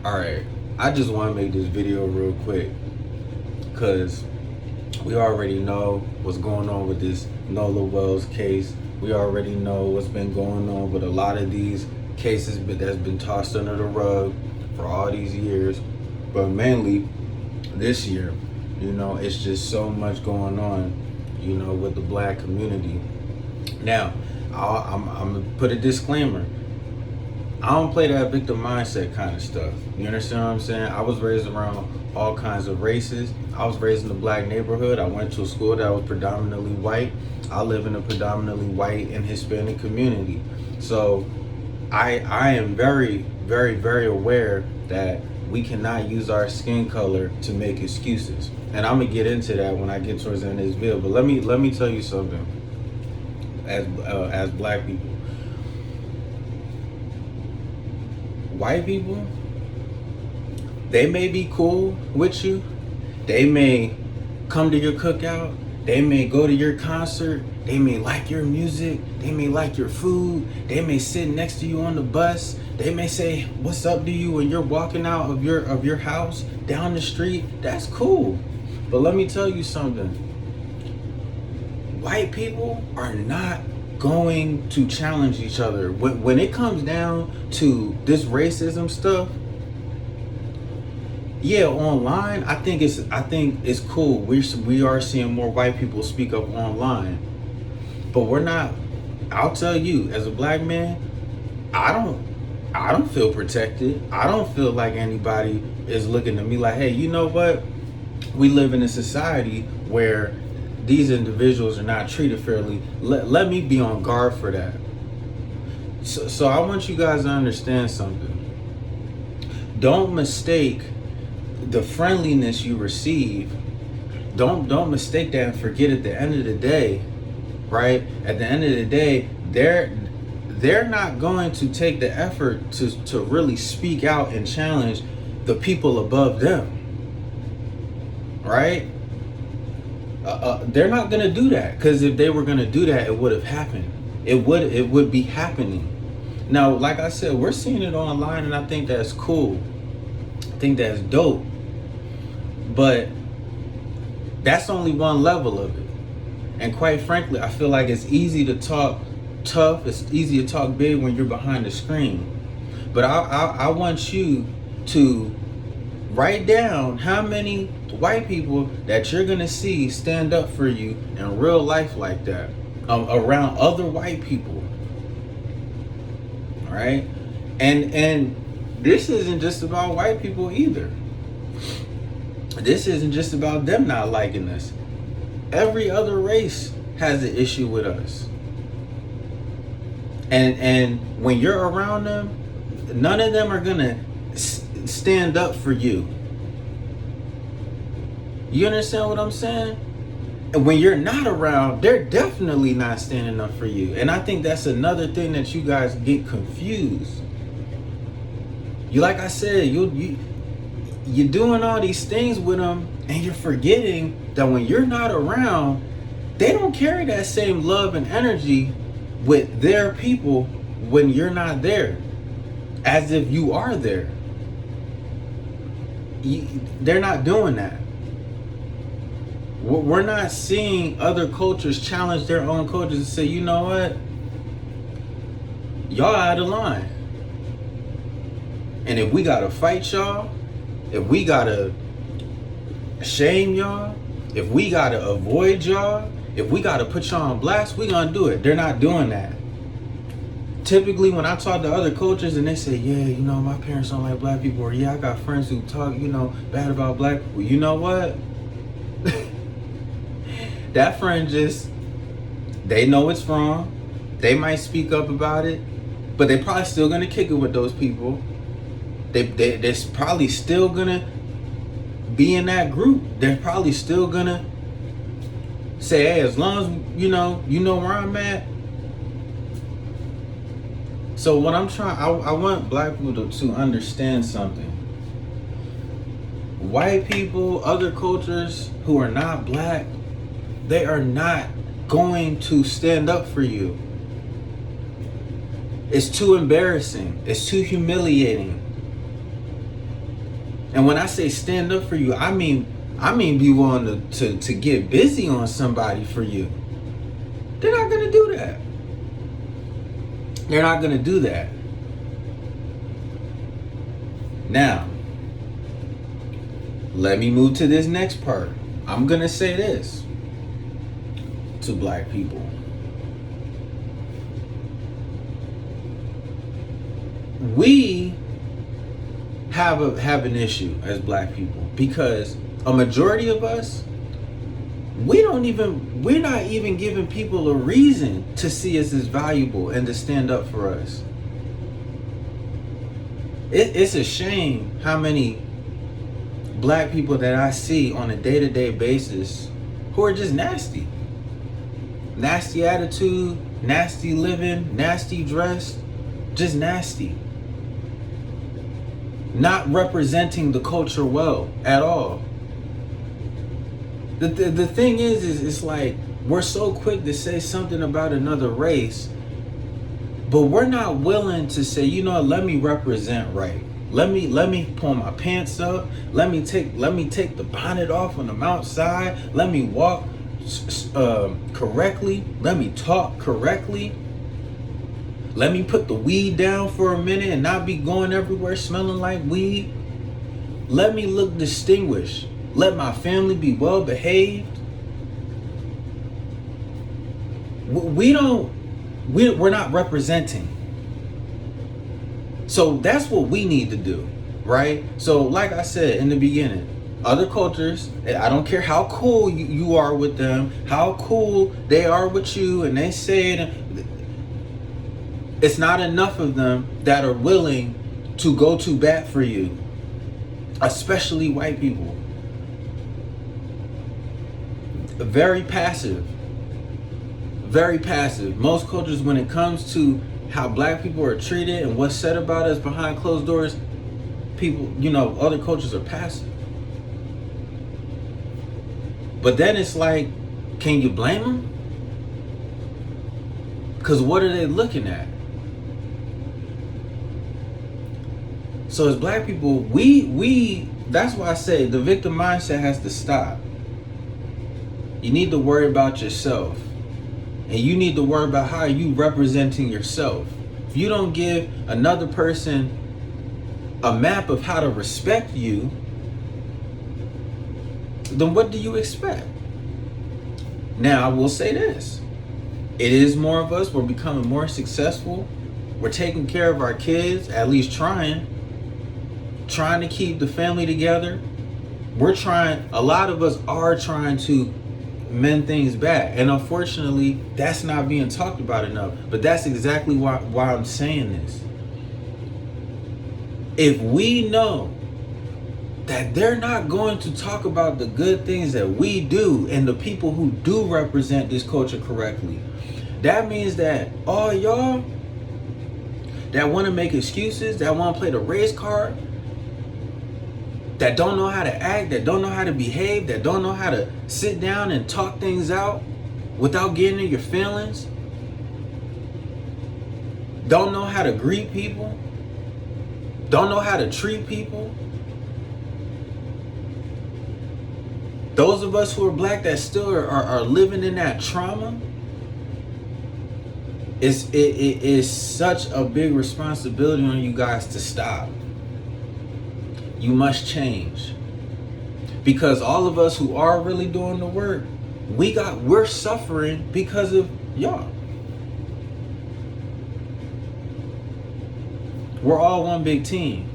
Alright, I just want to make this video real quick because we already know what's going on with this Nola Wells case. We already know what's been going on with a lot of these cases that's been tossed under the rug for all these years. But mainly this year, it's just so much going on, with the black community. Now, I'm going to put a disclaimer. I don't play that victim mindset kind of stuff. You understand what I'm saying? I was raised around all kinds of races. I was raised in a black neighborhood. I went to a school that was predominantly white. I live in a predominantly white and Hispanic community. So I am very, very, very aware that we cannot use our skin color to make excuses. And I'm gonna get into that when I get towards the end of this video. But let me tell you something. As black people, white people, they may be cool with you. They may come to your cookout. They may go to your concert. They may like your music. They may like your food. They may sit next to you on the bus. They may say, "What's up?" to you when you're walking out of your house down the street. That's cool. But let me tell you something. White people are not going to challenge each other. When it comes down to this racism stuff, yeah, online, I think it's cool. We are seeing more white people speak up online. But we're not. I'll tell you, as a black man, I don't feel protected. I don't feel like anybody is looking at me like, "Hey, you know what? We live in a society where these individuals are not treated fairly. Let me be on guard for that." So I want you guys to understand something. Don't mistake the friendliness you receive. Don't mistake that and forget at the end of the day, right? At the end of the day, they're not going to take the effort to really speak out and challenge the people above them, right? They're not gonna do that, because if they were gonna do that, it would have happened. It would be happening. Now, like I said, we're seeing it online, and I think that's cool. I think that's dope. But that's only one level of it. And quite frankly, I feel like it's easy to talk tough. It's easy to talk big when you're behind the screen. But I want you to write down how many white people that you're gonna see stand up for you in real life like that, around other white people. All right, and this isn't just about white people either. This isn't just about them not liking us. Every other race has an issue with us. And when you're around them, none of them are gonna stand up for you. You understand what I'm saying? And when you're not around, they're definitely not standing up for you. And I think that's another thing that you guys get confused. Like I said, you're doing all these things with them, and you're forgetting that when you're not around, they don't carry that same love and energy with their people when you're not there, as if you are there. They're not doing that. We're not seeing other cultures challenge their own cultures and say, "You know what? Y'all out of line. And if we gotta fight y'all, if we gotta shame y'all, if we gotta avoid y'all, if we gotta put y'all on blast, we gonna do it." They're not doing that. Typically, when I talk to other cultures and they say, "Yeah, my parents don't like black people," or "Yeah, I got friends who talk, bad about black people," you know what? That friend they know it's wrong. They might speak up about it, but they're probably still gonna kick it with those people. They're probably still gonna be in that group. They're probably still gonna say, "Hey, as long as you know where I'm at." So what I want black people to understand something. White people, other cultures who are not black, they are not going to stand up for you. It's too embarrassing. It's too humiliating. And when I say stand up for you, I mean be willing to get busy on somebody for you. They're not gonna do that. They're not gonna do that. Now, let me move to this next part. I'm gonna say this to black people. We have an issue as black people because a majority of us, we're not even giving people a reason to see us as valuable and to stand up for us. It's a shame how many black people that I see on a day-to-day basis who are just nasty. Nasty attitude, nasty living, nasty dress, just nasty. Not representing the culture well at all. The thing is it's like we're so quick to say something about another race, but we're not willing to say, you know, let me represent right. Let me pull my pants up. Let me take the bonnet off when I'm outside. Let me walk correctly. Let me talk correctly. Let me put the weed down for a minute and not be going everywhere smelling like weed. Let me look distinguished. Let my family be well behaved. We're not representing. So that's what we need to do, right? So like I said in the beginning, other cultures, I don't care how cool you are with them, how cool they are with you, and they say it, it's not enough of them that are willing to go to bat for you, especially white people. Very passive. Very passive. Most cultures, when it comes to how black people are treated and what's said about us behind closed doors, people, you know, other cultures are passive. But then it's like, can you blame them? Because what are they looking at? So as black people, we that's why I say the victim mindset has to stop. You need to worry about yourself. And you need to worry about how you representing yourself. If you don't give another person a map of how to respect you, then what do you expect? Now, I will say this. It is more of us. We're becoming more successful. We're taking care of our kids, at least trying to keep the family together. A lot of us are trying to mend things back, and unfortunately that's not being talked about enough. But that's exactly why I'm saying this. If we know that they're not going to talk about the good things that we do and the people who do represent this culture correctly, that means that all y'all that want to make excuses, that want to play the race card, that don't know how to act, that don't know how to behave, that don't know how to sit down and talk things out without getting in your feelings, don't know how to greet people, don't know how to treat people. Those of us who are black that still are living in that trauma, it is such a big responsibility on you guys to stop. You must change, because all of us who are really doing the work, we're suffering because of y'all. We're all one big team,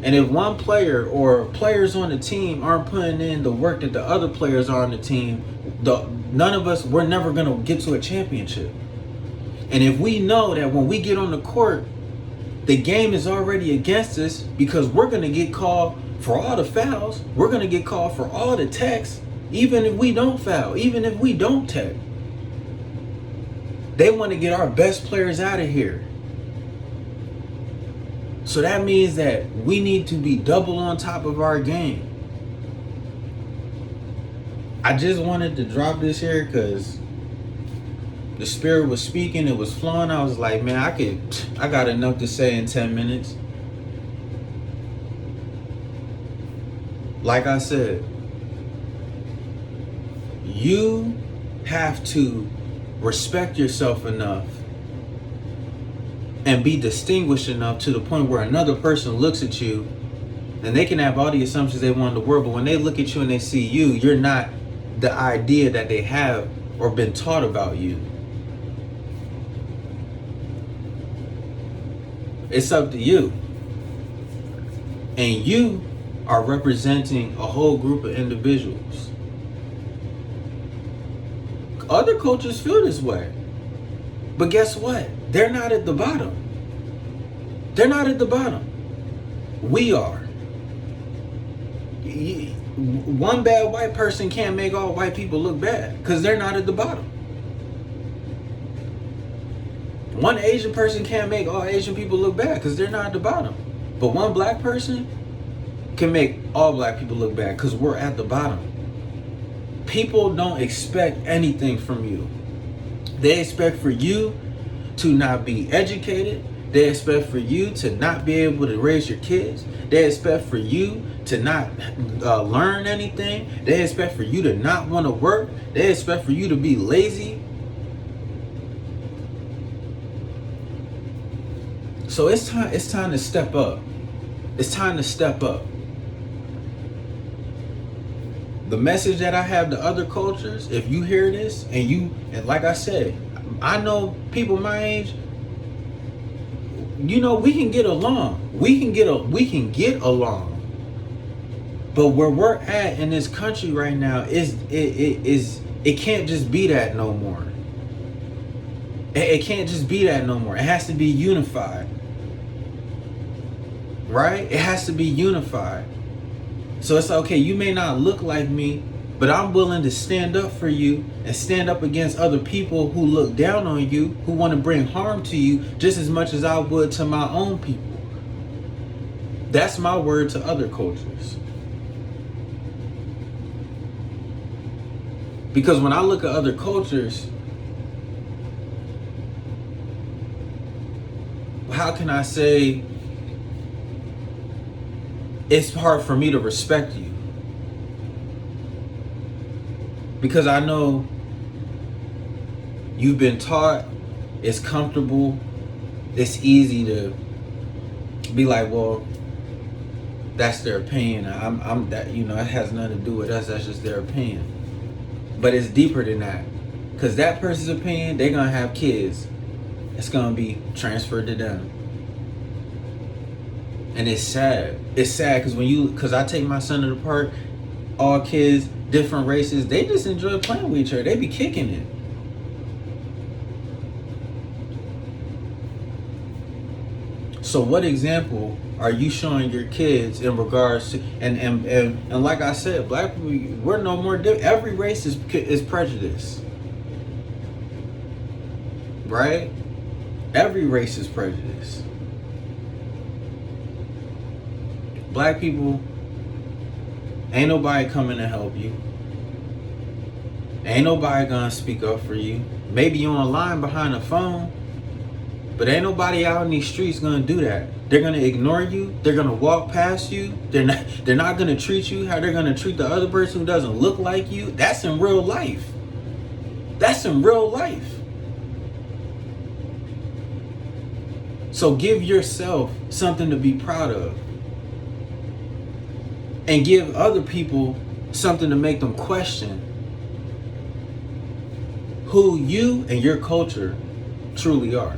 and if one player or players on the team aren't putting in the work that the other players are on the team, none of us, we're never gonna get to a championship. And if we know that when we get on the court, the game is already against us, because we're going to get called for all the fouls. We're going to get called for all the techs, even if we don't foul, even if we don't tech. They want to get our best players out of here. So that means that we need to be double on top of our game. I just wanted to drop this here because the spirit was speaking, it was flowing. I was like, man, I got enough to say in 10 minutes. Like I said, you have to respect yourself enough and be distinguished enough to the point where another person looks at you and they can have all the assumptions they want in the world, but when they look at you and they see you, you're not the idea that they have or been taught about you. It's up to you. And you are representing a whole group of individuals. Other cultures feel this way. But guess what? They're not at the bottom. They're not at the bottom. We are. One bad white person can't make all white people look bad because they're not at the bottom. One Asian person can't make all Asian people look bad because they're not at the bottom. But one black person can make all black people look bad because we're at the bottom. People don't expect anything from you. They expect for you to not be educated. They expect for you to not be able to raise your kids. They expect for you to not learn anything. They expect for you to not want to work. They expect for you to be lazy. So it's time to step up. It's time to step up. The message that I have to other cultures, if you hear this and like I said, I know people my age, you know, we can get along. We can get along. But where we're at in this country right now it can't just be that no more. It can't just be that no more. It has to be unified. Right? It has to be unified. So it's okay, you may not look like me, but I'm willing to stand up for you and stand up against other people who look down on you, who want to bring harm to you just as much as I would to my own people. That's my word to other cultures. Because when I look at other cultures, how can I say it's hard for me to respect you? Because I know you've been taught, it's comfortable, it's easy to be like, well, that's their opinion. I'm that, you know, it has nothing to do with us, that's just their opinion. But it's deeper than that. Because that person's opinion, they're gonna have kids. It's gonna be transferred to them. And it's sad. It's sad because I take my son to the park, all kids, different races, they just enjoy playing with each other. They be kicking it. So what example are you showing your kids in regards to, and like I said, black people, we're no more different. Every race is prejudice. Right? Every race is prejudice. Black people, ain't nobody coming to help you. Ain't nobody gonna speak up for you. Maybe you on a line behind a phone, but ain't nobody out in these streets gonna do that. They're gonna ignore you. They're gonna walk past you. They're not gonna treat you how they're gonna treat the other person who doesn't look like you. That's in real life. That's in real life. So give yourself something to be proud of. And give other people something to make them question who you and your culture truly are.